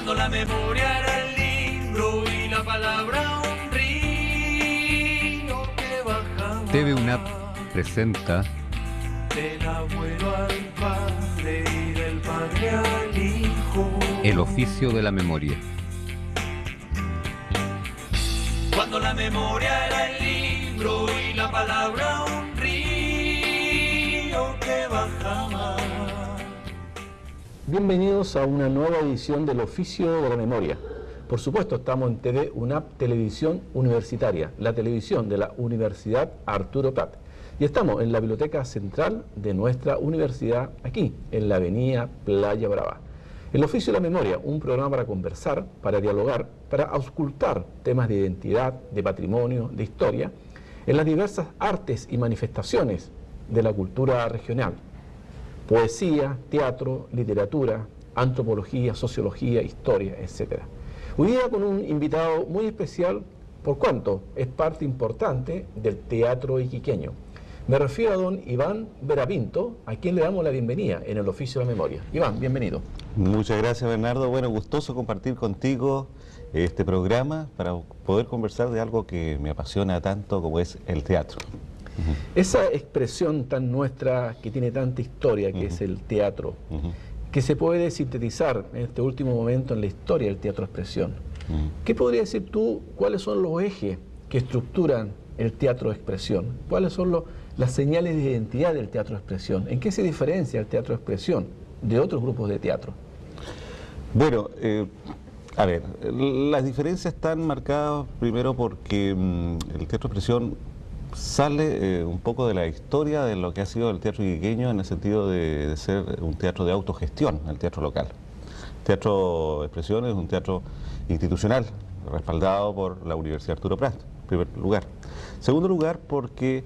Cuando la memoria era el libro y la palabra un río que bajaba. TV UNAP presenta Del abuelo al padre y del padre al hijo. El oficio de la memoria. Cuando la memoria era el libro y la palabra un río que bajaba. Bienvenidos a una nueva edición del Oficio de la Memoria. Por supuesto, estamos en TV UNAP Televisión Universitaria, la televisión de la Universidad Arturo Prat. Y estamos en la biblioteca central de nuestra universidad, aquí, en la avenida Playa Brava. El Oficio de la Memoria, un programa para conversar, para dialogar, para auscultar temas de identidad, de patrimonio, de historia, en las diversas artes y manifestaciones de la cultura regional. Poesía, teatro, literatura, antropología, sociología, historia, etc. Hoy día con un invitado muy especial, por cuanto es parte importante del teatro iquiqueño. Me refiero a don Iván Verapinto, a quien le damos la bienvenida en el Oficio de la Memoria. Iván, bienvenido. Muchas gracias, Bernardo. Bueno, gustoso compartir contigo este programa para poder conversar de algo que me apasiona tanto como es el teatro. Esa expresión tan nuestra, que tiene tanta historia, que es el teatro, que se puede sintetizar en este último momento en la historia del teatro expresión. ¿Qué podrías decir tú, cuáles son los ejes que estructuran el teatro expresión? ¿Cuáles son las señales de identidad del teatro expresión? ¿En qué se diferencia el teatro expresión de otros grupos de teatro? Bueno, a ver, las diferencias están marcadas primero porque el teatro expresión sale un poco de la historia de lo que ha sido el teatro iquiqueño en el sentido de ser un teatro de autogestión, el teatro local. El teatro expresión es un teatro institucional, respaldado por la Universidad Arturo Prat, en primer lugar. Segundo lugar, porque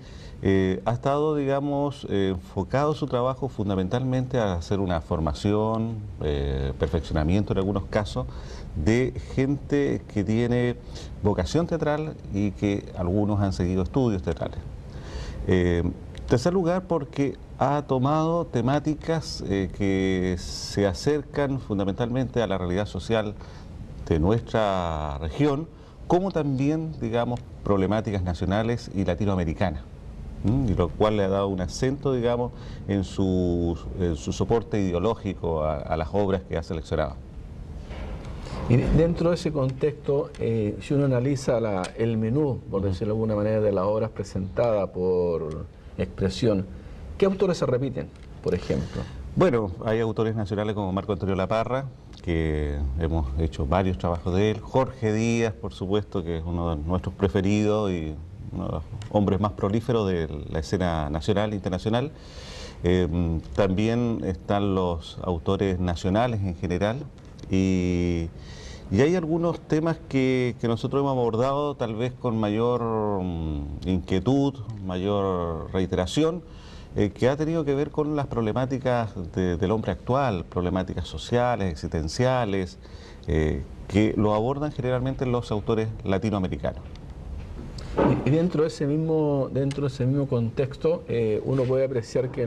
ha estado, digamos, enfocado su trabajo fundamentalmente a hacer una formación, perfeccionamiento en algunos casos, de gente que tiene vocación teatral y que algunos han seguido estudios teatrales. Tercer lugar, porque ha tomado temáticas que se acercan fundamentalmente a la realidad social de nuestra región, como también, digamos, problemáticas nacionales y latinoamericanas, y lo cual le ha dado un acento, digamos, en su soporte ideológico a las obras que ha seleccionado. Y dentro de ese contexto, si uno analiza el menú, por decirlo de alguna manera, de las obras presentadas por expresión, ¿qué autores se repiten, por ejemplo? Bueno, hay autores nacionales como Marco Antonio Laparra, que hemos hecho varios trabajos de él. Jorge Díaz, por supuesto, que es uno de nuestros preferidos y uno de los hombres más prolíferos de la escena nacional e internacional. También están los autores nacionales en general y hay algunos temas que nosotros hemos abordado tal vez con mayor inquietud, mayor reiteración, que ha tenido que ver con las problemáticas del hombre actual, problemáticas sociales, existenciales, que lo abordan generalmente los autores latinoamericanos. Y dentro de ese mismo contexto, uno puede apreciar que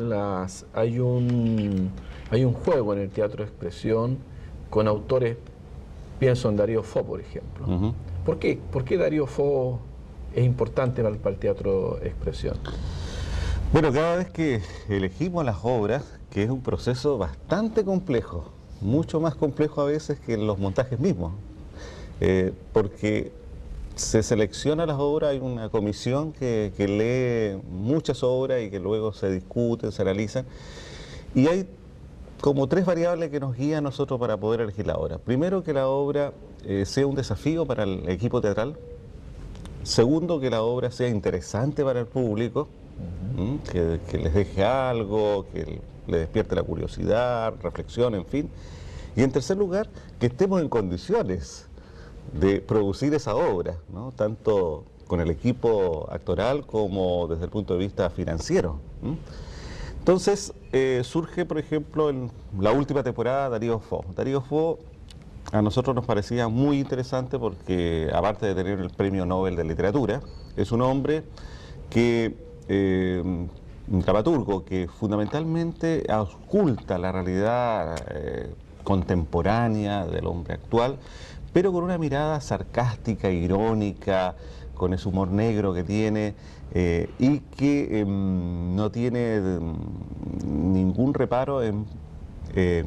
hay un juego en el teatro de expresión con autores, pienso en Darío Fo, por ejemplo. ¿Por qué Darío Fo es importante para el teatro de expresión? Bueno, cada vez que elegimos las obras, que es un proceso bastante complejo, mucho más complejo a veces que los montajes mismos, porque se selecciona las obras, hay una comisión que lee muchas obras y que luego se discuten, se analizan, y hay como tres variables que nos guían a nosotros para poder elegir la obra. Primero, que la obra sea un desafío para el equipo teatral. Segundo, que la obra sea interesante para el público, que les deje algo, que le despierte la curiosidad, reflexión, en fin. Y en tercer lugar, que estemos en condiciones de producir esa obra, ¿no? Tanto con el equipo actoral como desde el punto de vista financiero. Entonces surge, por ejemplo, en la última temporada Darío Fo. Darío Fo a nosotros nos parecía muy interesante porque, aparte de tener el Premio Nobel de Literatura, es un hombre que, un dramaturgo que fundamentalmente ausculta la realidad contemporánea del hombre actual, pero con una mirada sarcástica, irónica, con ese humor negro que tiene y que no tiene ningún reparo en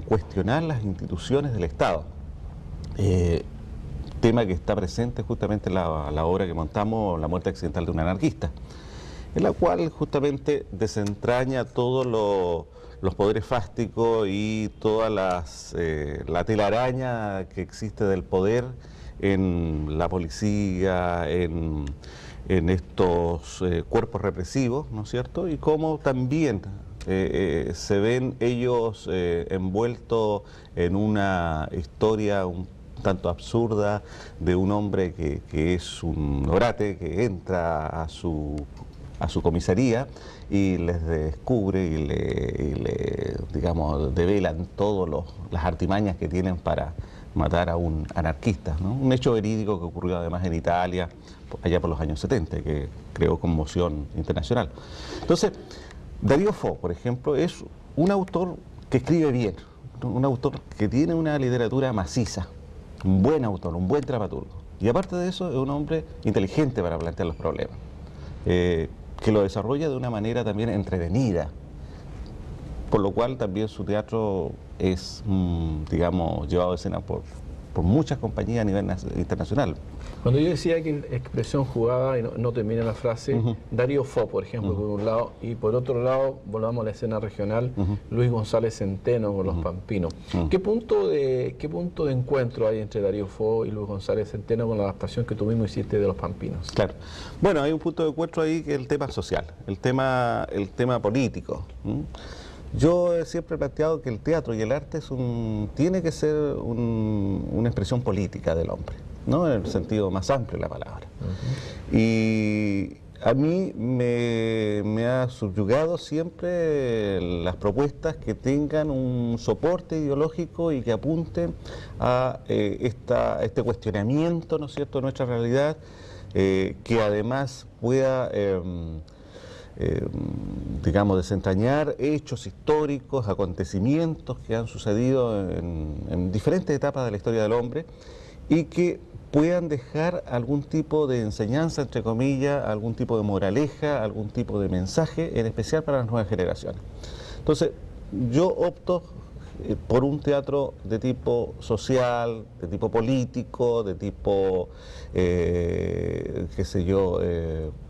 cuestionar las instituciones del Estado. Tema que está presente justamente en la obra que montamos, La muerte accidental de un anarquista, en la cual justamente desentraña todos los poderes fácticos y toda la telaraña que existe del poder en la policía, en estos cuerpos represivos, ¿no es cierto? Y cómo también se ven ellos envueltos en una historia un tanto absurda de un hombre que es un orate, que entra a su comisaría y les descubre y le digamos, develan todas las artimañas que tienen para matar a un anarquista, ¿no? Un hecho verídico que ocurrió además en Italia, allá por los años 70, que creó conmoción internacional. Entonces, Darío Fo, por ejemplo, es un autor que escribe bien, un autor que tiene una literatura maciza, un buen autor, un buen dramaturgo. Y aparte de eso, es un hombre inteligente para plantear los problemas, que lo desarrolla de una manera también entretenida, por lo cual también su teatro es, digamos, llevado a escena por muchas compañías a nivel internacional. Cuando yo decía que expresión jugada, y no termina la frase, Darío Fo, por ejemplo, por un lado, y por otro lado, volvamos a la escena regional, Luis González Centeno con Los Pampinos. ¿Qué punto de encuentro hay entre Darío Fo y Luis González Centeno con la adaptación que tú mismo hiciste de Los Pampinos? Claro. Bueno, hay un punto de encuentro ahí que es el tema social, el tema político. Yo he siempre planteado que el teatro y el arte tiene que ser una expresión política del hombre, ¿no? En el sentido más amplio de la palabra. Y a mí me ha subyugado siempre las propuestas que tengan un soporte ideológico y que apunten a este cuestionamiento, ¿no es cierto?, de nuestra realidad, que además pueda digamos, desentrañar hechos históricos, acontecimientos que han sucedido en diferentes etapas de la historia del hombre y que puedan dejar algún tipo de enseñanza, entre comillas, algún tipo de moraleja, algún tipo de mensaje, en especial para las nuevas generaciones. Entonces, yo opto por un teatro de tipo social, de tipo político, de tipo, qué sé yo,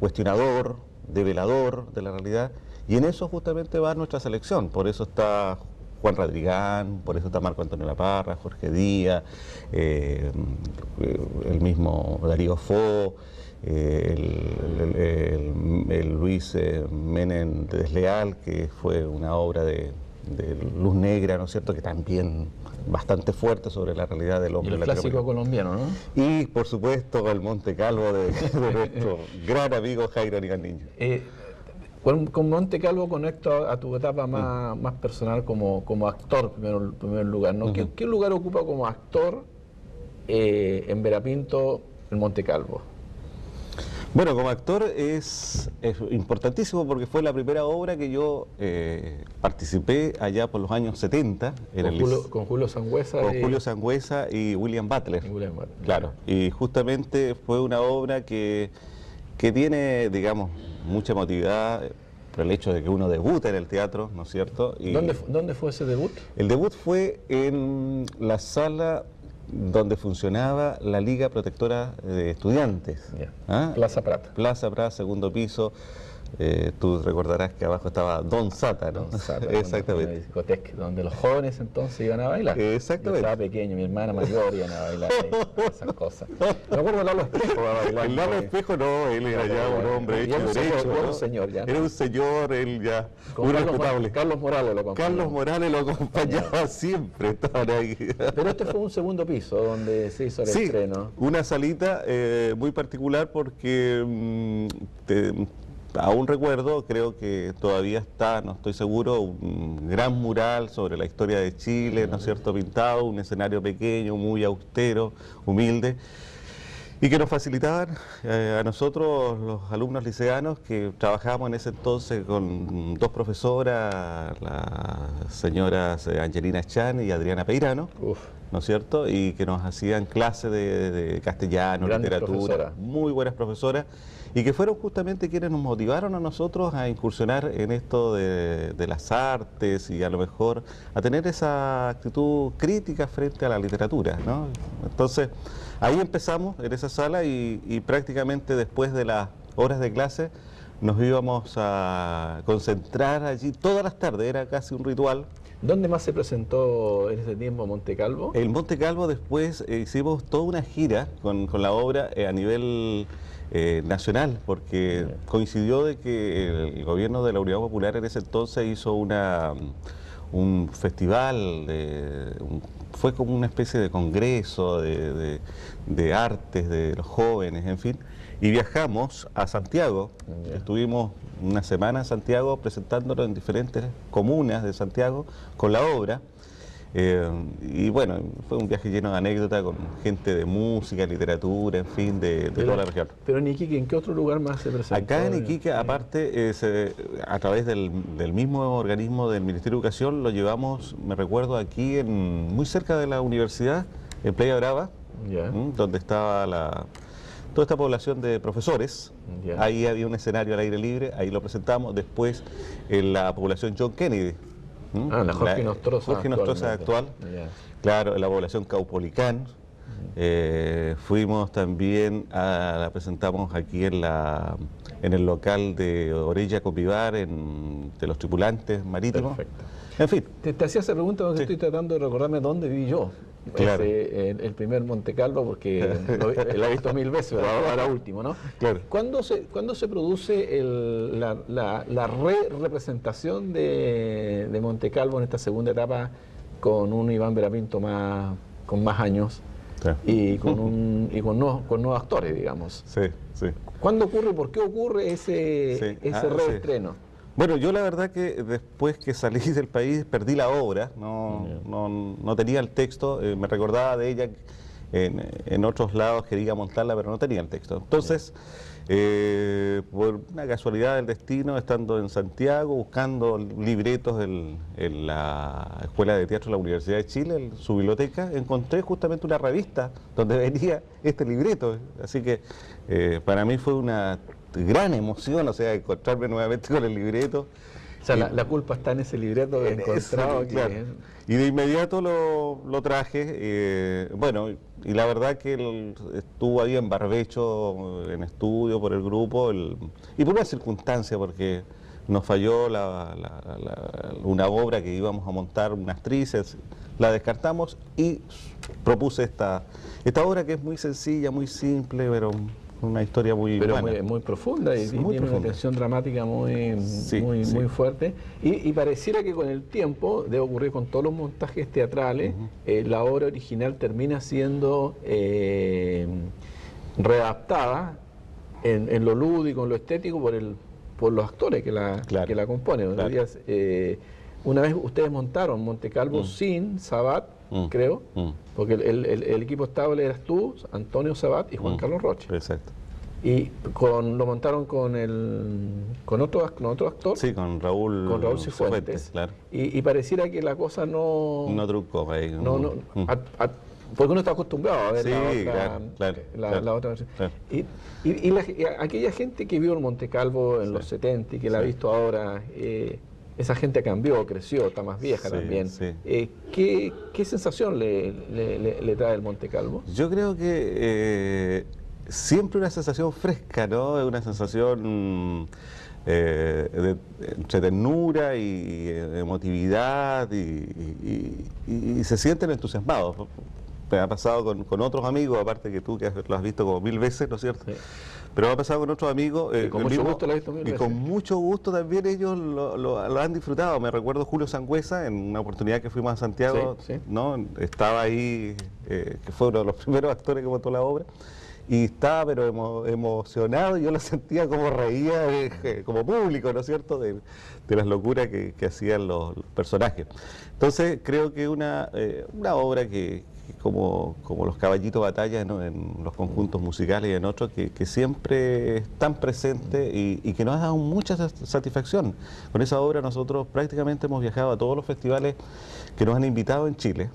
cuestionador, develador de la realidad, y en eso justamente va nuestra selección. Por eso está Juan Radrigán, por eso está Marco Antonio Laparra, Jorge Díaz, el mismo Darío Fo, el Luis Menem de Desleal, que fue una obra de luz negra, ¿no es cierto?, que también bastante fuerte sobre la realidad del hombre. Y el clásico colombiano, ¿no? Y, por supuesto, el Monte Calvo de nuestro gran amigo Jairo Niño. Con Monte Calvo conecto a tu etapa más personal como actor, en primer lugar, ¿no? ¿Qué lugar ocupa como actor en Verapinto el Monte Calvo? Bueno, como actor es importantísimo porque fue la primera obra que yo participé allá por los años 70. Con Julio Sangüesa. Julio Sangüesa y William Butler. Claro, y justamente fue una obra que tiene, digamos, mucha emotividad por el hecho de que uno debuta en el teatro, ¿no es cierto? Y ¿Dónde fue ese debut? El debut fue en la sala donde funcionaba la Liga Protectora de Estudiantes. ¿Ah? Plaza Prat. Plaza Prat, segundo piso. Tú recordarás que abajo estaba Don Sata, ¿no? Don Sata, exactamente. Una discoteca donde los jóvenes entonces iban a bailar. Exactamente. Yo estaba pequeño, mi hermana mayor iban a bailar esas cosas. Me acuerdo de Lalo Espejo a bailar. El Lalo Espejo no, él era ya un hombre hecho derecho. Era un señor ya. Era un señor, él ya, un respetable. Carlos Morales lo acompañaba. Carlos Morales lo acompañaba siempre, estaban ahí. Pero este fue un segundo piso donde se hizo el estreno. Una salita muy particular porque aún recuerdo, creo que todavía está, no estoy seguro, un gran mural sobre la historia de Chile, ¿no es cierto?, pintado, un escenario pequeño, muy austero, humilde. y que nos facilitaban a nosotros, los alumnos liceanos, que trabajábamos en ese entonces con dos profesoras, las señoras Angelina Chan y Adriana Peirano, ¿no es cierto? Y que nos hacían clases de castellano, Grandes literatura, profesoras. muy buenas profesoras, y que fueron justamente quienes nos motivaron a nosotros a incursionar en esto de las artes y a lo mejor a tener esa actitud crítica frente a la literatura, ¿no? Entonces, ahí empezamos en esa sala y prácticamente después de las horas de clase nos íbamos a concentrar allí todas las tardes, era casi un ritual. ¿Dónde más se presentó en ese tiempo Monte Calvo? El Monte Calvo después hicimos toda una gira con la obra a nivel nacional, porque coincidió de que el gobierno de la Unidad Popular en ese entonces hizo un festival, fue como una especie de congreso de artes de los jóvenes, en fin, y viajamos a Santiago. Estuvimos una semana en Santiago presentándolo en diferentes comunas de Santiago con la obra. Y bueno, fue un viaje lleno de anécdotas con gente de música, literatura, en fin, de toda la región. Pero en Iquique, ¿en qué otro lugar más se presentó? Acá en Iquique, aparte, a través del mismo organismo del Ministerio de Educación, lo llevamos, me recuerdo, aquí muy cerca de la universidad, en Playa Brava, donde estaba toda esta población de profesores. Ahí había un escenario al aire libre, ahí lo presentamos. Después en la población John Kennedy. La Jorge Nostroza. Jorge Nostroza actual. Claro, en la población Caupolicán. Fuimos también, la presentamos aquí en el local de Orella Copivar, de los tripulantes marítimos. Perfecto. En fin. Te hacía esa pregunta porque estoy tratando de recordarme dónde viví yo. Claro. El primer Monte Calvo, porque lo he visto 1000 veces, pero ahora último, ¿no? Claro. ¿Cuándo se produce la representación de Monte Calvo en esta segunda etapa con un Iván Berapinto con más años? Claro. Y con nuevos actores, digamos? Sí, sí. ¿Cuándo ocurre? ¿Por qué ocurre ese reestreno? Sí. Bueno, yo la verdad que después que salí del país perdí la obra, no tenía el texto, me recordaba de ella en otros lados, quería montarla, pero no tenía el texto. Entonces, por una casualidad del destino, estando en Santiago, buscando libretos en la Escuela de Teatro de la Universidad de Chile, en su biblioteca, encontré justamente una revista donde venía este libreto. Así que para mí fue una gran emoción, o sea, encontrarme nuevamente con el libreto. O sea, la culpa está en ese libreto de encontrado. Claro. Y de inmediato lo traje, bueno, y la verdad que estuvo ahí en barbecho, en estudio por el grupo, y por una circunstancia, porque nos falló una obra que íbamos a montar, unas tríceps, la descartamos y propuse esta obra que es muy sencilla, muy simple, pero una historia muy buena. Muy profunda y muy tiene profunda. una tensión dramática muy fuerte. Y pareciera que con el tiempo, debe ocurrir con todos los montajes teatrales, la obra original termina siendo readaptada en lo lúdico, en lo estético, por los actores que la componen. Claro. Una vez ustedes montaron Monte Calvo sin Sabat, creo, porque el equipo estable eras tú, Antonio Sabat y Juan Carlos Rocha. Exacto. Y lo montaron con otro actor. Sí, con Raúl Cifuentes. Claro. Y pareciera que la cosa no trucó ahí. porque uno está acostumbrado a ver Sí, la otra versión. Claro. Y aquella gente que vio el Monte Calvo en los 70 y que la ha visto ahora, esa gente cambió, creció, está más vieja también. Sí. ¿Qué sensación le trae el Monte Calvo? Yo creo que siempre una sensación fresca, ¿no? Es una sensación entre ternura y emotividad y se sienten entusiasmados. Me ha pasado con otros amigos, aparte que tú que lo has visto como 1000 veces, ¿no es cierto? Sí. Pero me ha pasado con otros amigos. Y con mucho gusto lo he visto 1000 veces. Y con mucho gusto también ellos lo han disfrutado. Me recuerdo Julio Sangüesa, en una oportunidad que fuimos a Santiago, ¿no? Estaba ahí, que fue uno de los primeros actores que montó la obra. Y estaba pero emocionado, yo lo sentía como reía como público, ¿no es cierto?, de las locuras que hacían los personajes. Entonces creo que una obra que como los caballitos de batalla, ¿no?, en los conjuntos musicales y en otros, que siempre están presentes y que nos ha dado mucha satisfacción. Con esa obra nosotros prácticamente hemos viajado a todos los festivales que nos han invitado en Chile,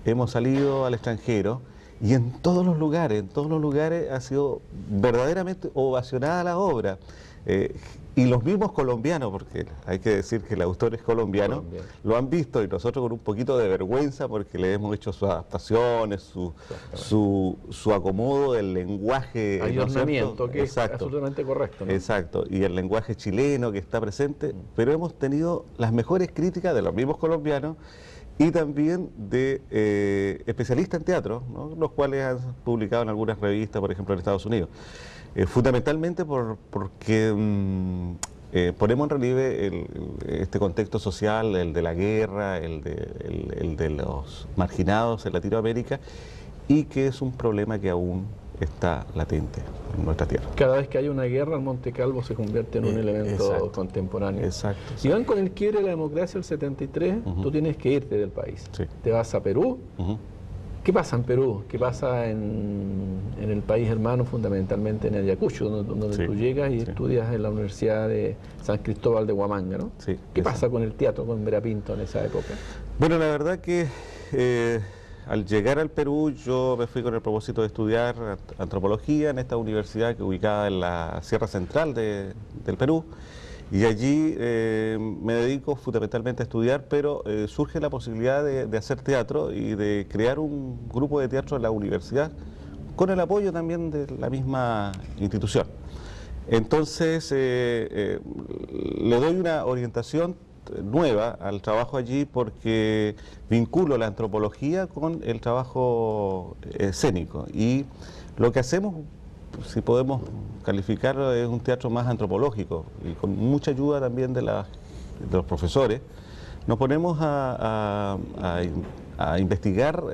hemos salido al extranjero y en todos los lugares ha sido verdaderamente ovacionada la obra. Y los mismos colombianos, porque hay que decir que el autor es colombiano, lo han visto y nosotros con un poquito de vergüenza porque le hemos hecho sus adaptaciones, su acomodo del lenguaje. Ayornamiento, que exacto, es absolutamente correcto, ¿no? Exacto, y el lenguaje chileno que está presente, pero hemos tenido las mejores críticas de los mismos colombianos y también de especialistas en teatro, ¿no?, los cuales han publicado en algunas revistas, por ejemplo en Estados Unidos. Fundamentalmente porque ponemos en relieve este contexto social, el de la guerra, el de los marginados en Latinoamérica, y que es un problema que aún está latente en nuestra tierra. Cada vez que hay una guerra, el Monte Calvo se convierte en un elemento contemporáneo. Exacto. Si van con el quiebre de la democracia del 73, tú tienes que irte del país. Sí. Te vas a Perú. ¿Qué pasa en Perú? ¿Qué pasa en el país hermano, fundamentalmente en Ayacucho, donde tú llegas y estudias en la Universidad de San Cristóbal de Huamanga, ¿no? Sí, ¿Qué pasa con el teatro, con Vera Pinto en esa época? Bueno, la verdad que al llegar al Perú yo me fui con el propósito de estudiar antropología en esta universidad que ubicada en la Sierra Central del Perú. Y allí me dedico fundamentalmente a estudiar, pero surge la posibilidad de hacer teatro y de crear un grupo de teatro en la universidad, con el apoyo también de la misma institución. Entonces, le doy una orientación nueva al trabajo allí porque vinculo la antropología con el trabajo escénico. Y lo que hacemos, si podemos calificarlo, es un teatro más antropológico y con mucha ayuda también de los profesores. Nos ponemos a investigar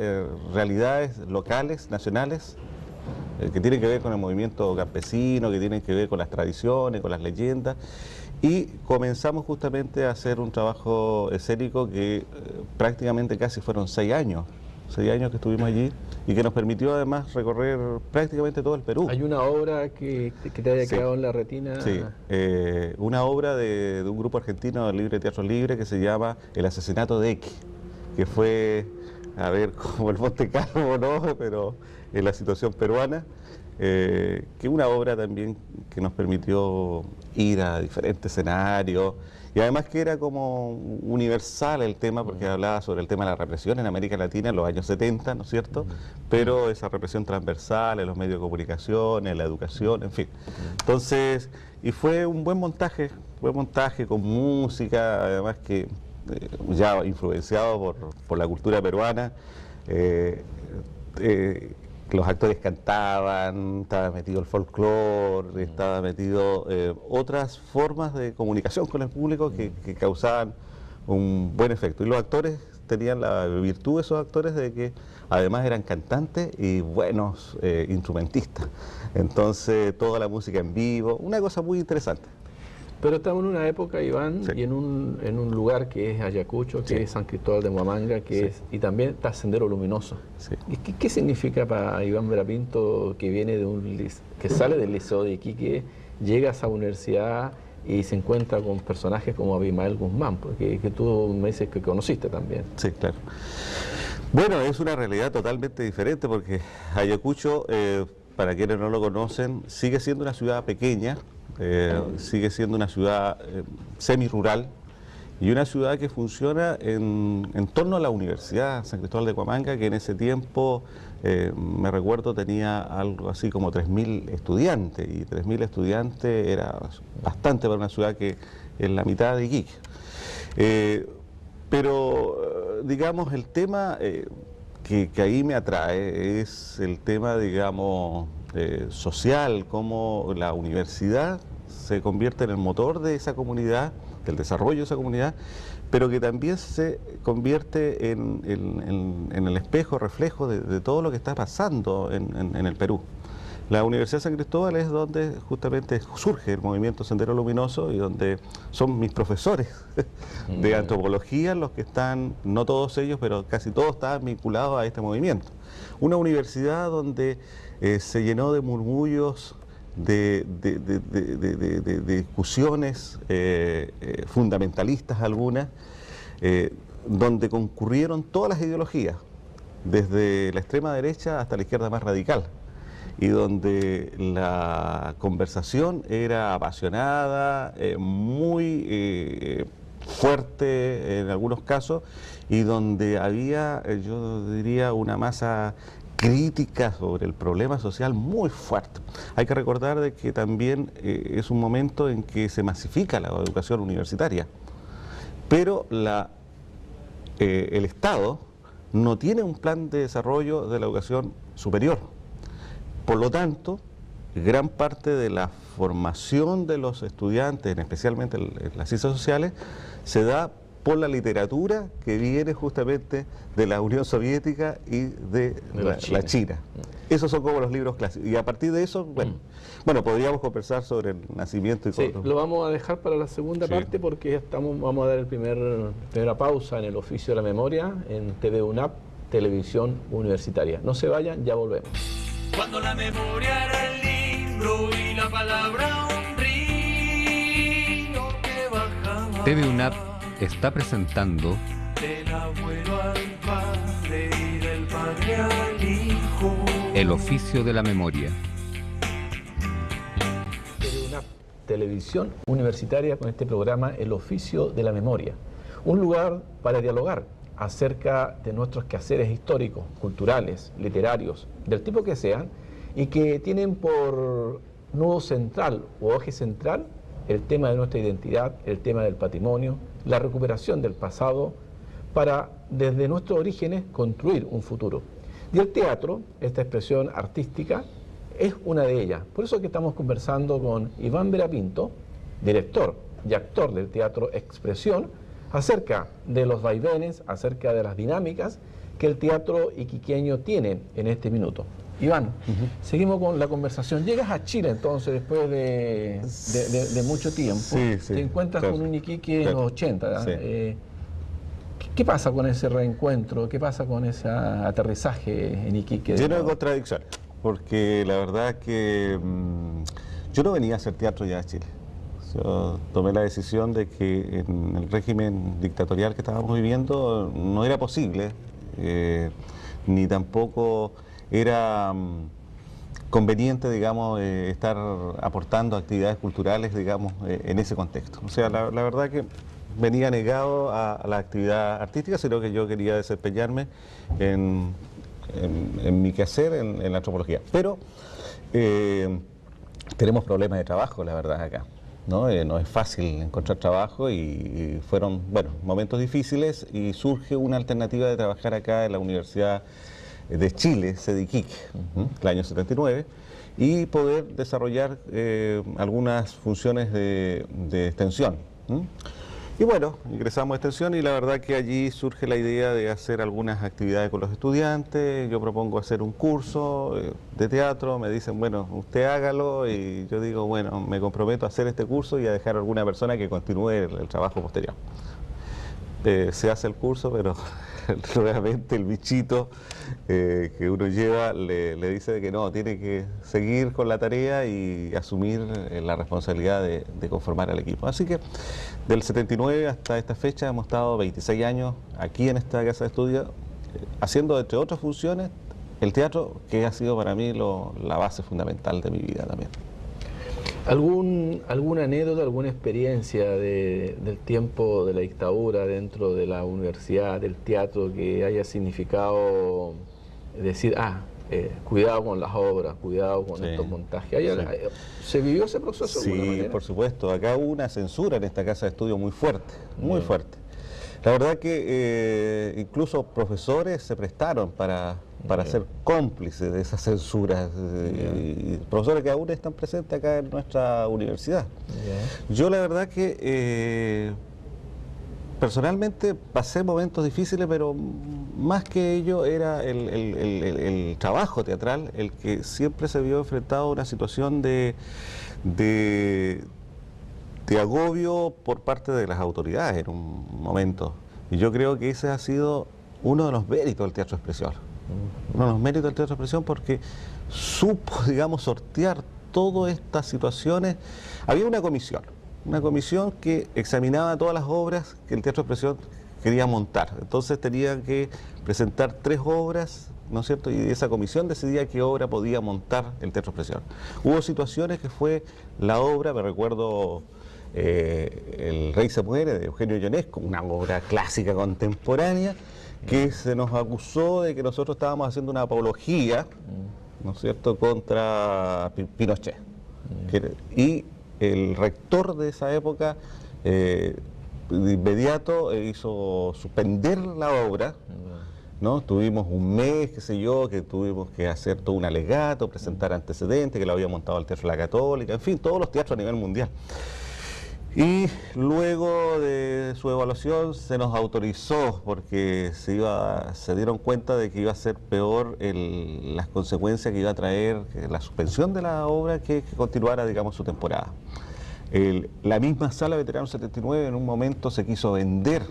realidades locales, nacionales, que tienen que ver con el movimiento campesino, que tienen que ver con las tradiciones, con las leyendas, y comenzamos justamente a hacer un trabajo escénico que prácticamente casi fueron 6 años que estuvimos allí y que nos permitió además recorrer prácticamente todo el Perú. ¿Hay una obra que te haya quedado en la retina? Sí, una obra de un grupo argentino de Libre Teatro Libre que se llama El asesinato de X, que fue, a ver, como el Monte Calvo, ¿no?, pero en la situación peruana, que es una obra también que nos permitió ir a diferentes escenarios. Y además que era como universal el tema, porque hablaba sobre el tema de la represión en América Latina en los años 70, ¿no es cierto? Pero esa represión transversal en los medios de comunicación, en la educación, en fin. Entonces, y fue un buen montaje con música, además que ya influenciado por la cultura peruana. Los actores cantaban, estaba metido el folclore, estaba metido otras formas de comunicación con el público que causaban un buen efecto. Y los actores tenían la virtud, esos actores, de que además eran cantantes y buenos instrumentistas. Entonces, toda la música en vivo, una cosa muy interesante. Pero estamos en una época, Iván, Sí. y en un lugar que es Ayacucho, que Sí. es San Cristóbal de Huamanga, y también está Sendero Luminoso. Sí. ¿Y qué significa para Iván Vera Pinto, que viene que sale del Liceo de Iquique, llega a esa universidad y se encuentra con personajes como Abimael Guzmán, porque que tú me dices que conociste también? Sí, claro. Bueno, es una realidad totalmente diferente porque Ayacucho, para quienes no lo conocen, sigue siendo una ciudad pequeña, sigue siendo una ciudad semi-rural y una ciudad que funciona en torno a la Universidad San Cristóbal de Huamanga, que en ese tiempo, me recuerdo, tenía algo así como 3.000 estudiantes, y 3.000 estudiantes era bastante para una ciudad que es la mitad de Iquique. Pero, digamos, el tema que ahí me atrae es el tema, digamos, social, cómo la universidad se convierte en el motor de esa comunidad, del desarrollo de esa comunidad, pero que también se convierte en el espejo, reflejo de todo lo que está pasando en el Perú. La Universidad de San Cristóbal es donde justamente surge el movimiento Sendero Luminoso y donde son mis profesores de antropología los que están, no todos ellos, pero casi todos están vinculados a este movimiento. Una universidad donde se llenó de murmullos, de discusiones fundamentalistas algunas, donde concurrieron todas las ideologías, desde la extrema derecha hasta la izquierda más radical, y donde la conversación era apasionada, muy fuerte en algunos casos, y donde había, yo diría, una masa crítica sobre el problema social muy fuerte. Hay que recordar de que también es un momento en que se masifica la educación universitaria, pero el Estado no tiene un plan de desarrollo de la educación superior. Por lo tanto, gran parte de la formación de los estudiantes, especialmente en las ciencias sociales, se da por la literatura que viene justamente de la Unión Soviética y de la China. Esos son como los libros clásicos. Y a partir de eso, bueno, podríamos conversar sobre el nacimiento y sí, todo. Lo vamos a dejar para la segunda parte porque vamos a dar la primera pausa en el oficio de la memoria en TV UNAP, Televisión Universitaria. No se vayan, ya volvemos. Cuando la memoria era el libro y la palabra un río que bajaba TV UNAP está presentando del abuelo al padre y del padre al hijo. El oficio de la memoria. TV UNAP, Televisión Universitaria, con este programa El oficio de la memoria. Un lugar para dialogar acerca de nuestros quehaceres históricos, culturales, literarios, del tipo que sean, y que tienen por nudo central o eje central el tema de nuestra identidad, el tema del patrimonio, la recuperación del pasado, para desde nuestros orígenes construir un futuro. Y el teatro, esta expresión artística, es una de ellas. Por eso que estamos conversando con Iván Vera Pinto, director y actor del Teatro Expresión, acerca de los vaivenes, acerca de las dinámicas que el teatro iquiqueño tiene en este minuto. Iván, seguimos con la conversación. Llegas a Chile entonces después de mucho tiempo. Sí, te encuentras con un Iquique en los 80. Sí. ¿Qué pasa con ese reencuentro? ¿Qué pasa con ese aterrizaje en Iquique? Lleno de contradicciones, porque la verdad es que yo no venía a hacer teatro ya a Chile. Yo tomé la decisión de que en el régimen dictatorial que estábamos viviendo no era posible, ni tampoco era conveniente, digamos, estar aportando actividades culturales, digamos, en ese contexto. O sea, la verdad que venía negado a la actividad artística, sino que yo quería desempeñarme en mi quehacer, en la antropología. Pero tenemos problemas de trabajo, la verdad, acá. No es fácil encontrar trabajo y fueron, bueno, momentos difíciles, y surge una alternativa de trabajar acá en la Universidad de Chile, sede Iquique, el año 79, y poder desarrollar algunas funciones de extensión. Y bueno, ingresamos a extensión y la verdad que allí surge la idea de hacer algunas actividades con los estudiantes. Yo propongo hacer un curso de teatro, me dicen, bueno, usted hágalo, y yo digo, bueno, me comprometo a hacer este curso y a dejar a alguna persona que continúe el trabajo posterior. Se hace el curso, pero nuevamente el bichito que uno lleva le dice de que no, tiene que seguir con la tarea y asumir la responsabilidad de conformar al equipo. Así que del 79 hasta esta fecha hemos estado 26 años aquí en esta casa de estudio, haciendo, entre otras funciones, el teatro, que ha sido para mí la base fundamental de mi vida también. ¿Alguna anécdota, alguna experiencia del tiempo de la dictadura dentro de la universidad, del teatro, que haya significado decir, cuidado con las obras, cuidado con estos montajes? ¿Se vivió ese proceso de alguna manera? Por supuesto. Acá hubo una censura en esta casa de estudio muy fuerte, muy fuerte. La verdad que incluso profesores se prestaron para ser cómplices de esas censuras, y profesores que aún están presentes acá en nuestra universidad. Yo la verdad que personalmente pasé momentos difíciles, pero más que ello era el trabajo teatral, el que siempre se vio enfrentado a una situación de agobio por parte de las autoridades en un momento. Y yo creo que ese ha sido uno de los méritos del teatro de expresión. Uno de los méritos del teatro de expresión porque supo, digamos, sortear todas estas situaciones. Había una comisión que examinaba todas las obras que el teatro de expresión quería montar. Entonces tenían que presentar 3 obras, ¿no es cierto? Y esa comisión decidía qué obra podía montar el teatro de expresión. Hubo situaciones que fue la obra, me recuerdo, El Rey se muere, de Eugenio Ionesco, una obra clásica contemporánea, que se nos acusó de que nosotros estábamos haciendo una apología, ¿no es cierto?, contra Pinochet. Y el rector de esa época de inmediato hizo suspender la obra, ¿no? Tuvimos un mes, qué sé yo, que tuvimos que hacer todo un alegato, presentar antecedentes, que lo había montado el Teatro de la Católica, en fin, todos los teatros a nivel mundial. Y luego de su evaluación se nos autorizó, porque se dieron cuenta de que iba a ser peor las consecuencias que iba a traer la suspensión de la obra que continuara, digamos, su temporada. La misma Sala Veterano 79 en un momento se quiso vender,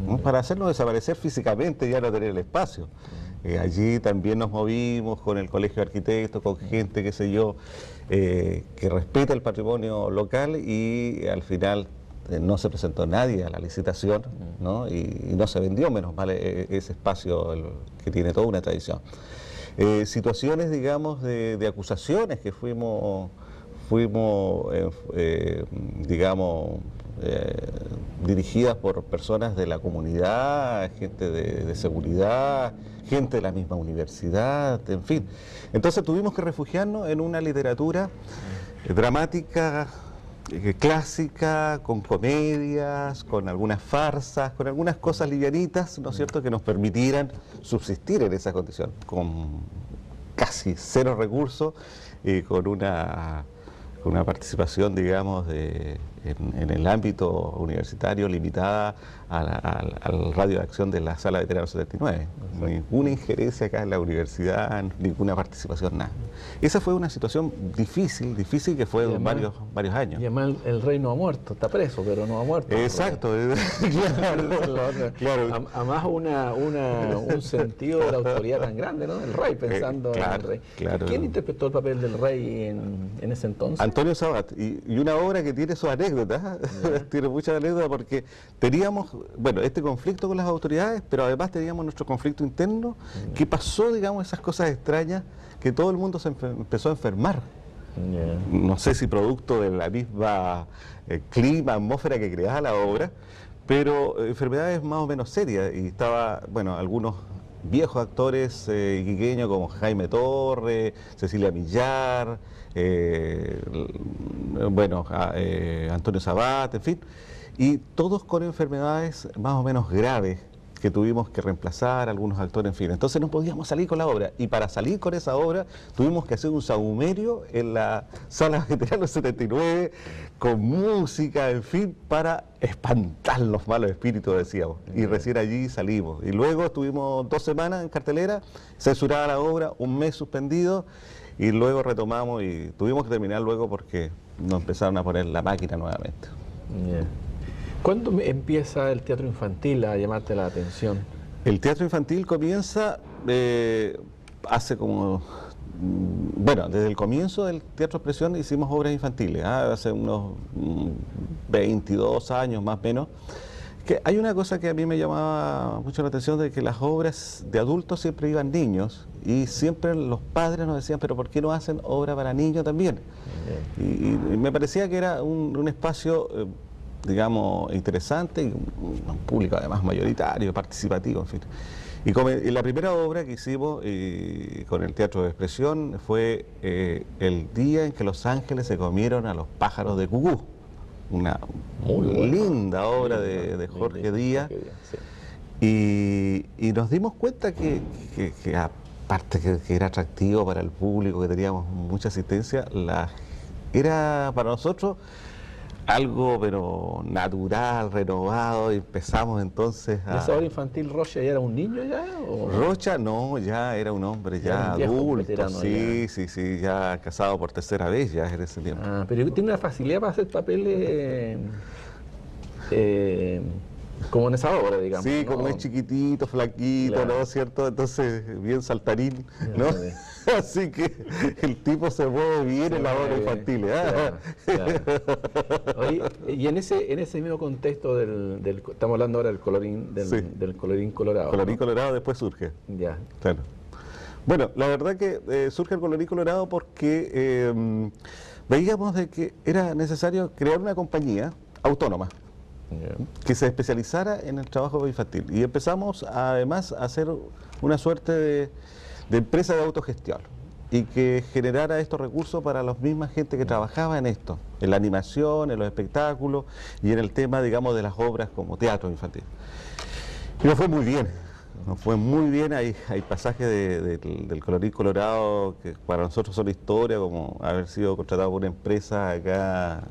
¿no?, para hacernos desaparecer físicamente y ya no tener el espacio. Allí también nos movimos con el Colegio de Arquitectos, con gente, qué sé yo, que respeta el patrimonio local, y al final no se presentó nadie a la licitación, ¿no? Y no se vendió, menos mal, ese espacio que tiene toda una tradición. Situaciones, digamos, de acusaciones que fuimos digamos, dirigidas por personas de la comunidad, gente de seguridad, gente de la misma universidad, en fin. Entonces tuvimos que refugiarnos en una literatura dramática, clásica, con comedias, con algunas farsas, con algunas cosas livianitas, ¿no es cierto?, que nos permitieran subsistir en esa condición, con casi 0 recursos y con una participación, digamos, en el ámbito universitario limitada al radio de acción de la Sala Veterano 79. Ninguna injerencia acá en la universidad, ninguna participación, nada. Esa fue una situación difícil que fue de varios años. Y además el rey no ha muerto, está preso, pero no ha muerto. Exacto, claro. Además un sentido de la autoridad tan grande, ¿no?, del rey, pensando en el rey. Claro. ¿Quién interpretó el papel del rey en ese entonces? Antonio Sabat, y una obra que tiene sus anécdotas, tiene muchas anécdotas, porque teníamos, bueno, este conflicto con las autoridades, pero además teníamos nuestro conflicto interno, que pasó, digamos, esas cosas extrañas, que todo el mundo se empezó a enfermar. No sé si producto de la misma clima, atmósfera que creaba la obra, pero enfermedades más o menos serias, y estaba, bueno, algunos viejos actores iquiqueños como Jaime Torre, Cecilia Millar, Antonio Sabat, en fin, y todos con enfermedades más o menos graves que tuvimos que reemplazar, algunos actores, en fin. Entonces no podíamos salir con la obra, y para salir con esa obra tuvimos que hacer un sahumerio en la Sala Veterano 79, con música, en fin, para espantar los malos espíritus, decíamos. Y recién allí salimos. Y luego estuvimos 2 semanas en cartelera, censurada la obra, un mes suspendido, y luego retomamos y tuvimos que terminar luego porque nos empezaron a poner la máquina nuevamente. ¿Cuándo empieza el teatro infantil a llamarte la atención? El teatro infantil comienza hace como... Bueno, desde el comienzo del teatro de expresión hicimos obras infantiles, hace unos 22 años más o menos. Que hay una cosa que a mí me llamaba mucho la atención, de que las obras de adultos siempre iban niños, y siempre los padres nos decían, pero ¿por qué no hacen obra para niños también? Y me parecía que era un espacio, digamos, interesante, y un público además mayoritario, participativo, en fin. Y la primera obra que hicimos con el teatro de expresión fue el día en que los ángeles se comieron a los pájaros de Cucú. Una muy linda obra de Jorge Díaz. Sí. Y nos dimos cuenta que aparte que era atractivo para el público, que teníamos mucha asistencia, era para nosotros algo pero natural, renovado, y empezamos entonces ¿En esa obra infantil Rocha ya era un niño ya? ¿O? Rocha no, ya era un hombre ya un viejo adulto, veterano sí, ya casado por tercera vez ya en ese tiempo. Ah, pero tiene una facilidad para hacer papeles como en esa obra, digamos. Sí, ¿no? como es chiquitito, flaquito, Claro. ¿no? ¿Cierto? Entonces, bien saltarín, ¿no? Sí. Así que el tipo se mueve bien en la obra infantil, ¿eh? Claro. Oye, y en ese mismo contexto estamos hablando ahora del colorín, Sí. del colorín colorado. Colorín ¿no? colorado después surge, Ya. claro. Bueno, la verdad que surge el colorín colorado porque veíamos de que era necesario crear una compañía autónoma Ya. que se especializara en el trabajo infantil. Y empezamos además a hacer una suerte de empresa de autogestión y que generara estos recursos para la misma gente que trabajaba en esto, en la animación, en los espectáculos y en el tema, digamos, de las obras como teatro infantil. Y nos fue muy bien. Nos fue muy bien, hay pasajes del Colorín Colorado que para nosotros son historia, como haber sido contratado por una empresa acá,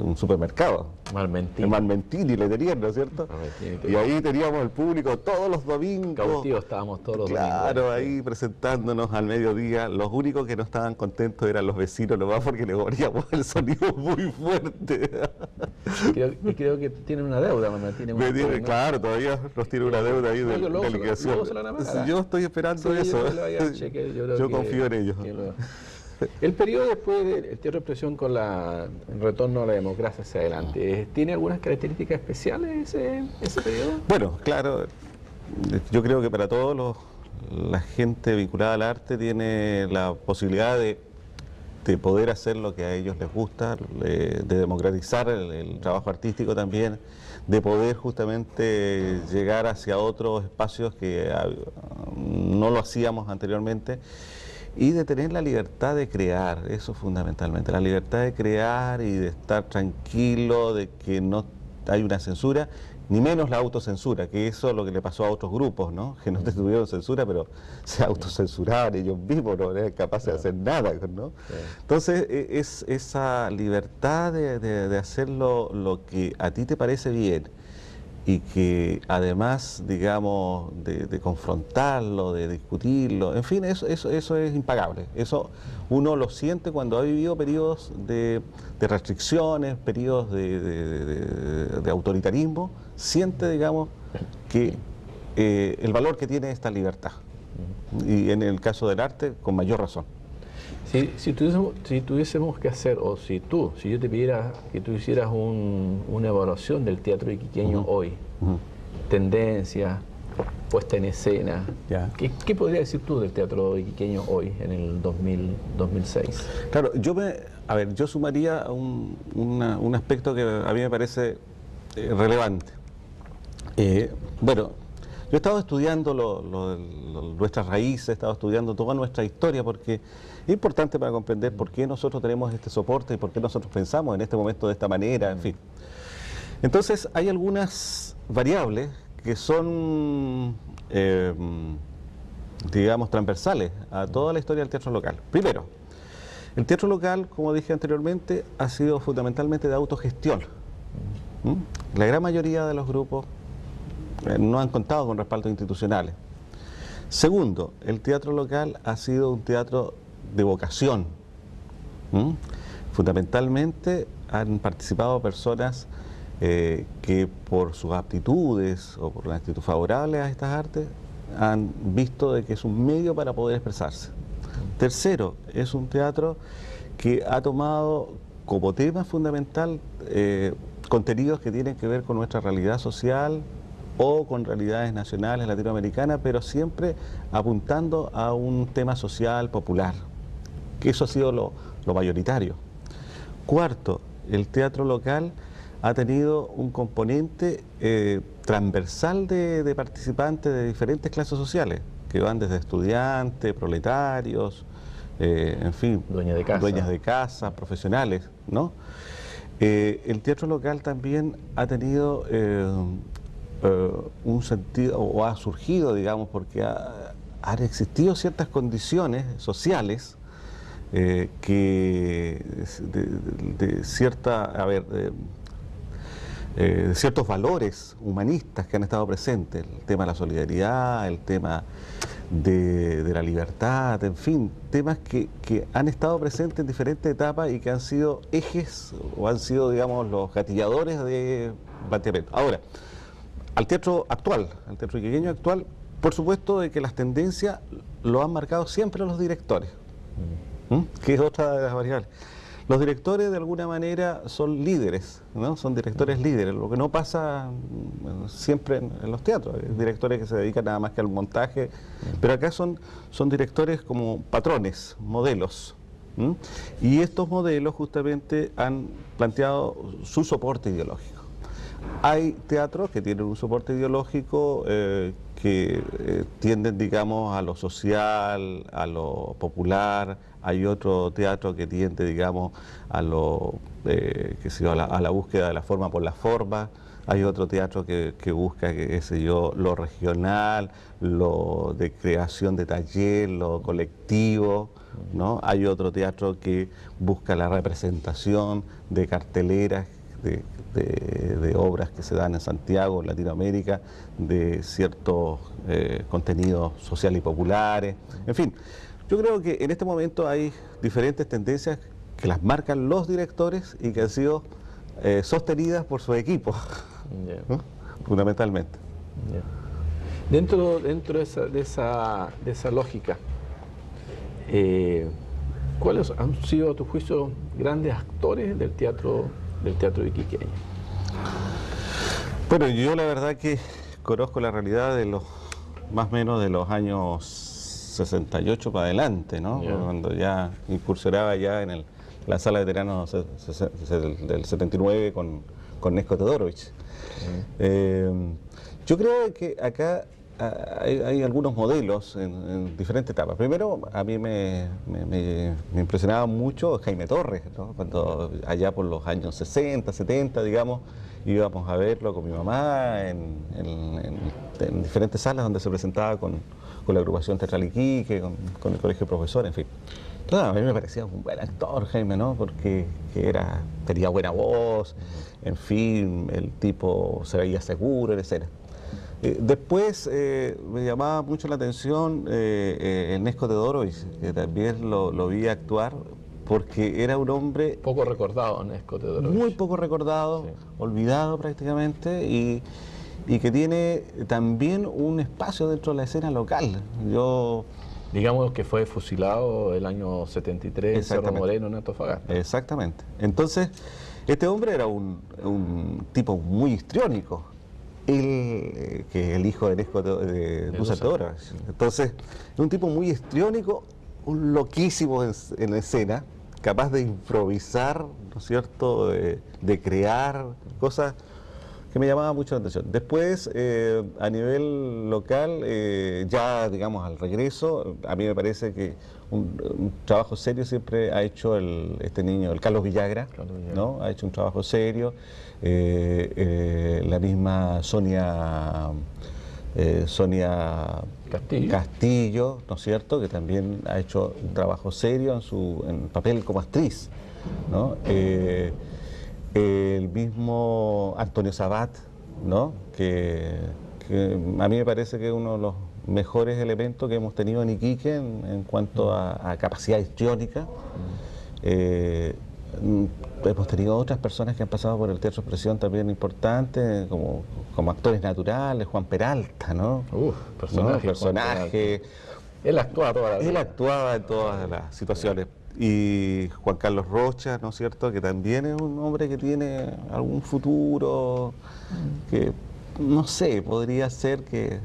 un supermercado. Malmentín. El Malmentini le tenían, ¿no es cierto? Malmentini. Y ahí teníamos el público todos los domingos. Cautivos estábamos todos los Claro, domingos. ahí presentándonos al mediodía. Los únicos que no estaban contentos eran los vecinos nomás porque le poníamos el sonido muy fuerte. Creo que tienen una deuda, Malmentín. Claro, todavía nos tiene una deuda ahí de Luego liquidación. luego se la van a pagar. Yo estoy esperando Sí, eso. yo le voy a dar cheque, yo creo Yo que- confío en ellos. que El periodo después del Teatro de Expresión con el retorno a la democracia hacia adelante, ¿tiene algunas características especiales ese periodo? Bueno, claro, yo creo que para todos la gente vinculada al arte tiene la posibilidad de poder hacer lo que a ellos les gusta, de democratizar el trabajo artístico también, de poder justamente llegar hacia otros espacios que no lo hacíamos anteriormente, y de tener la libertad de crear, eso fundamentalmente, la libertad de crear y de estar tranquilo, de que no hay una censura, ni menos la autocensura, que eso es lo que le pasó a otros grupos, ¿no? Que no tuvieron censura, pero se autocensuraban ellos mismos, no eran capaces de hacer nada, ¿no? Sí. Entonces, es esa libertad de hacer lo que a ti te parece bien y que además, digamos, de confrontarlo, de discutirlo, en fin, eso es impagable. Eso uno lo siente cuando ha vivido periodos de restricciones, periodos de autoritarismo, siente, digamos, que el valor que tiene esta libertad. Y en el caso del arte, con mayor razón. Si tuviésemos que hacer, o si yo te pidiera que tú hicieras una evaluación del teatro iquiqueño hoy, tendencias, puesta en escena, Ya. ¿qué podrías decir tú del teatro iquiqueño hoy, en el 2006? Claro, yo sumaría un aspecto que a mí me parece relevante. Bueno, yo he estado estudiando nuestras raíces, he estado estudiando toda nuestra historia, porque es importante para comprender por qué nosotros tenemos este soporte y por qué nosotros pensamos en este momento de esta manera, en fin. Entonces, hay algunas variables que son, digamos, transversales a toda la historia del teatro local. Primero, el teatro local, como dije anteriormente, ha sido fundamentalmente de autogestión. La gran mayoría de los grupos no han contado con respaldos institucionales. Segundo, el teatro local ha sido un teatro de vocación. Fundamentalmente han participado personas que por sus aptitudes o por una actitud favorable a estas artes han visto de que es un medio para poder expresarse. Tercero, es un teatro que ha tomado como tema fundamental contenidos que tienen que ver con nuestra realidad social o con realidades nacionales latinoamericanas, pero siempre apuntando a un tema social popular, que eso ha sido lo mayoritario. Cuarto, el teatro local ha tenido un componente transversal de participantes de diferentes clases sociales, que van desde estudiantes, proletarios, en fin, dueñas de casa, profesionales, ¿no? El teatro local también ha tenido un sentido, o ha surgido, digamos, porque han existido ciertas condiciones sociales que de cierta, a ver, de ciertos valores humanistas que han estado presentes, el tema de la solidaridad, el tema de la libertad, en fin, temas que han estado presentes en diferentes etapas y que han sido ejes o han sido, digamos, los gatilladores de planteamiento. Ahora, al teatro actual, al teatro iquiqueño actual, por supuesto de que las tendencias lo han marcado siempre los directores, que es otra de las variables. Los directores de alguna manera son líderes, ¿no? Son directores líderes, lo que no pasa siempre en los teatros. Hay directores que se dedican nada más que al montaje, pero acá son directores como patrones, modelos. Y estos modelos justamente han planteado su soporte ideológico. Hay teatros que tienen un soporte ideológico que tienden, digamos, a lo social, a lo popular. Hay otro teatro que tiende, digamos, a lo a la búsqueda de la forma por la forma. Hay otro teatro que busca, qué sé yo, lo regional, lo de creación de taller, lo colectivo, ¿no? Hay otro teatro que busca la representación de carteleras, de obras que se dan en Santiago, en Latinoamérica, de ciertos contenidos sociales y populares, en fin. Yo creo que en este momento hay diferentes tendencias que las marcan los directores y que han sido sostenidas por su equipo, ¿no? Fundamentalmente. Dentro de esa lógica, ¿cuáles han sido, a tu juicio, grandes actores del teatro iquiqueño? Bueno, yo la verdad que conozco la realidad de los más o menos de los años 68 para adelante, ¿no? Yeah. Cuando ya incursionaba ya en la sala de veteranos del 79 con Nesko Teodorovich. Yo creo que acá hay algunos modelos en diferentes etapas. Primero, a mí me impresionaba mucho Jaime Torres, ¿no? Cuando allá por los años 60, 70, digamos, íbamos a verlo con mi mamá en diferentes salas donde se presentaba con la agrupación teatral Iquique, con el colegio de profesores, en fin. Entonces, a mí me parecía un buen actor, Jaime, ¿no? Porque tenía buena voz, en fin, el tipo se veía seguro en escena. Después me llamaba mucho la atención el Nesko Teodorovich, que también lo vi actuar, porque era un hombre... Poco recordado, Nesko Teodorovich. Muy poco recordado, sí. Olvidado prácticamente, y que tiene también un espacio dentro de la escena local. Digamos que fue fusilado el año 73 en Cerro Moreno, en Antofagasta. Exactamente. Entonces, este hombre era un tipo muy histriónico. Él, que es el hijo de Nesko de Dusan Teodorovich. Entonces, es un tipo muy histriónico, un loquísimo en escena, capaz de improvisar, ¿no es cierto?, de crear cosas que me llamaban mucho la atención. Después, a nivel local, ya digamos al regreso, a mí me parece que un trabajo serio siempre ha hecho este niño, el Carlos Villagra, ¿no? Ha hecho un trabajo serio. La misma Sonia Castillo, ¿no es cierto?, que también ha hecho un trabajo serio en papel como actriz, ¿no? El mismo Antonio Sabat, ¿no? Que a mí me parece que es uno de los mejores elementos que hemos tenido en Iquique en cuanto a capacidad histriónica. Hemos tenido otras personas que han pasado por el Teatro Expresión también importantes, como actores naturales, Juan Peralta, ¿no? Personaje. Él actuaba toda la vida. Él actuaba en todas las situaciones. Y Juan Carlos Rocha, ¿no es cierto?, que también es un hombre que tiene algún futuro, que no sé, podría ser que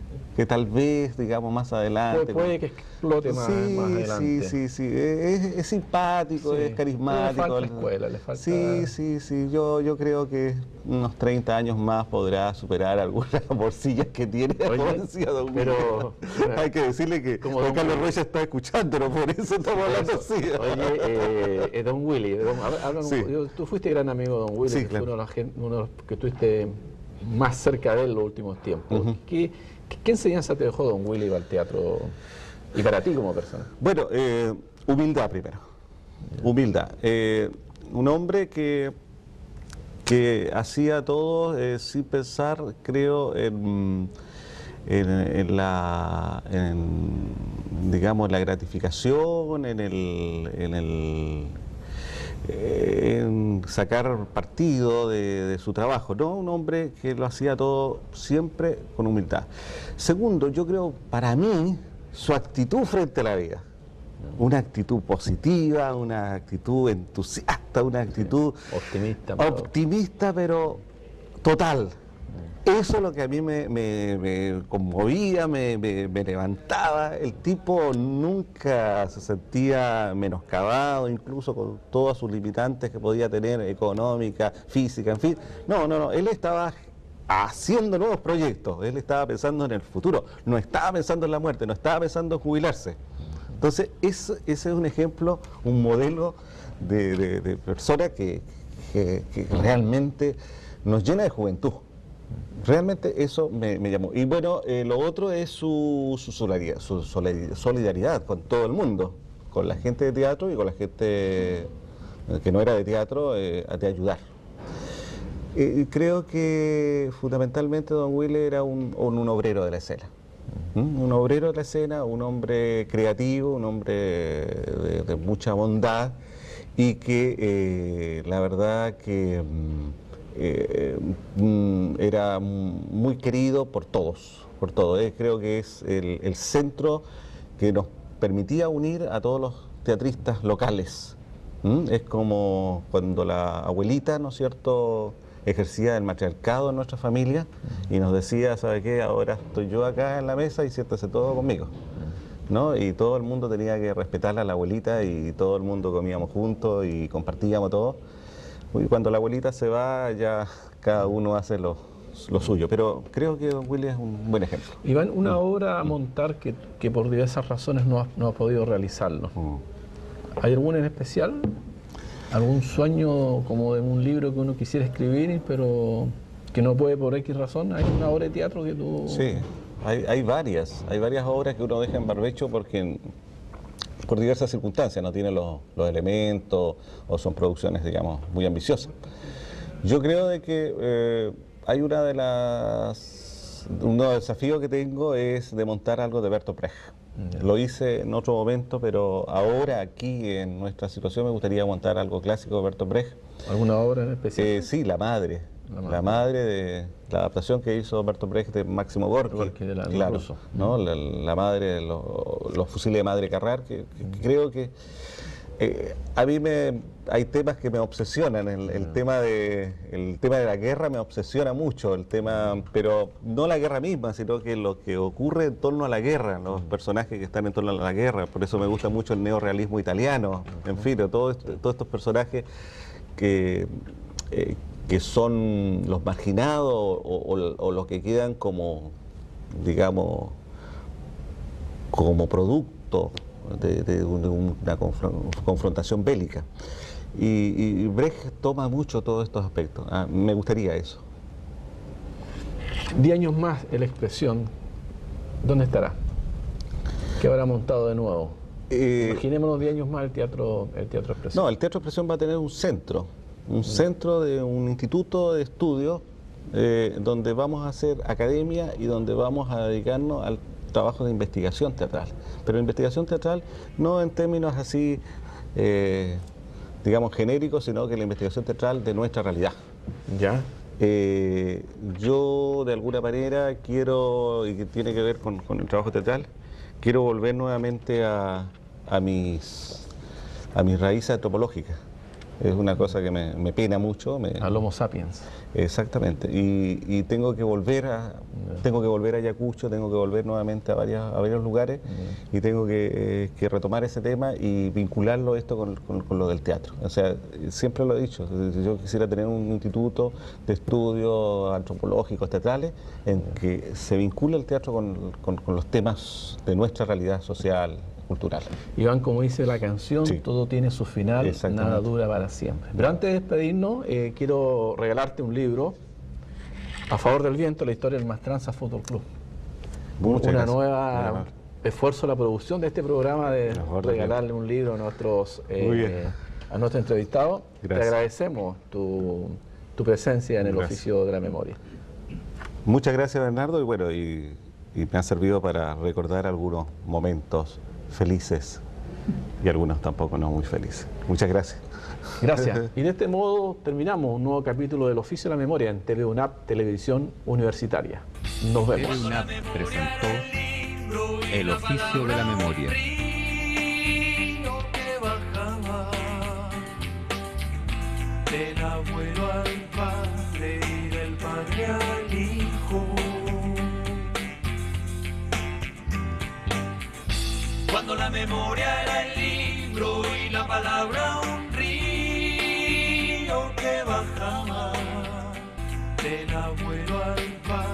tal vez, digamos, más adelante... Puede que explote más adelante. Sí, es simpático, es carismático. Le falta escuela, le falta... Sí, yo creo que unos 30 años más podrá superar algunas morcillas que tiene. Pero hay que decirle que Juan Carlos Rocha está escuchándolo, por eso estamos hablando así. Oye, Don Willy, tú fuiste gran amigo de Don Willy, que fue uno de los que estuviste más cerca de él en los últimos tiempos. ¿Qué enseñanza te dejó Don Willy al teatro y para ti como persona? Bueno, humildad primero. Humildad. Un hombre que hacía todo sin pensar, creo, digamos, la gratificación, en sacar partido de su trabajo, ¿no? Un hombre que lo hacía todo siempre con humildad. Segundo, yo creo, para mí, su actitud frente a la vida. Una actitud positiva, una actitud entusiasta, una actitud optimista, pero total. Eso es lo que a mí me conmovía, me levantaba. El tipo nunca se sentía menoscabado, incluso con todas sus limitantes que podía tener, económica, física, en fin. No, él estaba haciendo nuevos proyectos, él estaba pensando en el futuro, no estaba pensando en la muerte, no estaba pensando en jubilarse. Entonces, ese es un ejemplo, un modelo de persona que realmente nos llena de juventud. Realmente eso me llamó. Y bueno, lo otro es su solidaridad con todo el mundo, con la gente de teatro y con la gente que no era de teatro, de ayudar. Creo que fundamentalmente don Willy era un obrero de la escena. Un obrero de la escena, un hombre creativo, un hombre de mucha bondad y que la verdad que era muy querido por todos, creo que es el centro que nos permitía unir a todos los teatristas locales. Es como cuando la abuelita, ¿no es cierto?, ejercía el matriarcado en nuestra familia y nos decía, ¿sabe qué? Ahora estoy yo acá en la mesa y siéntese todo conmigo, ¿no? Y todo el mundo tenía que respetar a la abuelita y todo el mundo comíamos juntos y compartíamos todo. Y cuando la abuelita se va, ya cada uno hace lo suyo. Pero creo que don Willy es un buen ejemplo. Iván, una obra a montar que por diversas razones no ha podido realizarlo. ¿Hay alguna en especial? ¿Algún sueño como de un libro que uno quisiera escribir, pero que no puede por X razón? ¿Hay una obra de teatro que tú...? Sí, hay varias obras que uno deja en barbecho porque por diversas circunstancias no tiene los elementos o son producciones, digamos, muy ambiciosas. Yo creo de que hay uno de los desafíos que tengo es de montar algo de Bertolt Brecht. Lo hice en otro momento, pero ahora aquí en nuestra situación me gustaría montar algo clásico de Bertolt Brecht. ¿Alguna obra en especial? Sí, La Madre. La Madre de la adaptación que hizo Bertolt Brecht de Máximo Gorki. Claro, ¿no? La madre de los fusiles de Madre Carrar, que creo que a mí hay temas que me obsesionan. El tema de la guerra me obsesiona mucho, pero no la guerra misma, sino que lo que ocurre en torno a la guerra, los personajes que están en torno a la guerra. Por eso me gusta mucho el neorrealismo italiano, en fin, todos estos personajes que son los marginados o los que quedan como, digamos, como producto de una confrontación bélica. Y Brecht toma mucho todos estos aspectos. Me gustaría eso. 10 años más en la Expresión, ¿dónde estará? ¿Qué habrá montado de nuevo? Imaginémonos 10 años más el Teatro Expresión. No, el Teatro Expresión va a tener un centro de un instituto de estudio donde vamos a hacer academia y donde vamos a dedicarnos al trabajo de investigación teatral. Pero investigación teatral no en términos así, digamos, genéricos, sino que la investigación teatral de nuestra realidad. ¿Ya? Yo de alguna manera quiero, y que tiene que ver con el trabajo teatral, quiero volver nuevamente a mis raíces antropológicas. Es una cosa que me pena mucho. Al Homo sapiens. Exactamente. Y tengo que volver a Ayacucho, tengo que volver nuevamente a varios lugares y tengo que retomar ese tema y vincularlo esto con lo del teatro. O sea, siempre lo he dicho, yo quisiera tener un instituto de estudios antropológicos, teatrales, en que se vincule el teatro con los temas de nuestra realidad social, cultural. Iván, como dice la canción, sí, todo tiene su final, nada dura para siempre. Pero antes de despedirnos, quiero regalarte un libro, A favor del viento, la historia del Mastranza Fútbol Club. Muchas gracias. Nueva esfuerzo la producción de este programa de regalarle un libro a nuestros entrevistados. Gracias. Te agradecemos tu presencia en el Gracias. oficio de la memoria. Muchas gracias, Bernardo, y bueno, y me ha servido para recordar algunos momentos felices y algunos tampoco no muy felices. Muchas gracias. Gracias. Y de este modo terminamos un nuevo capítulo del Oficio de la Memoria en TV UNAP Televisión Universitaria. Nos vemos. TV UNAP presentó El Oficio de la Memoria. Que bajaba del abuelo al padre y del padre al hijo. Cuando la memoria era el libro y la palabra un río que bajaba del abuelo al padre.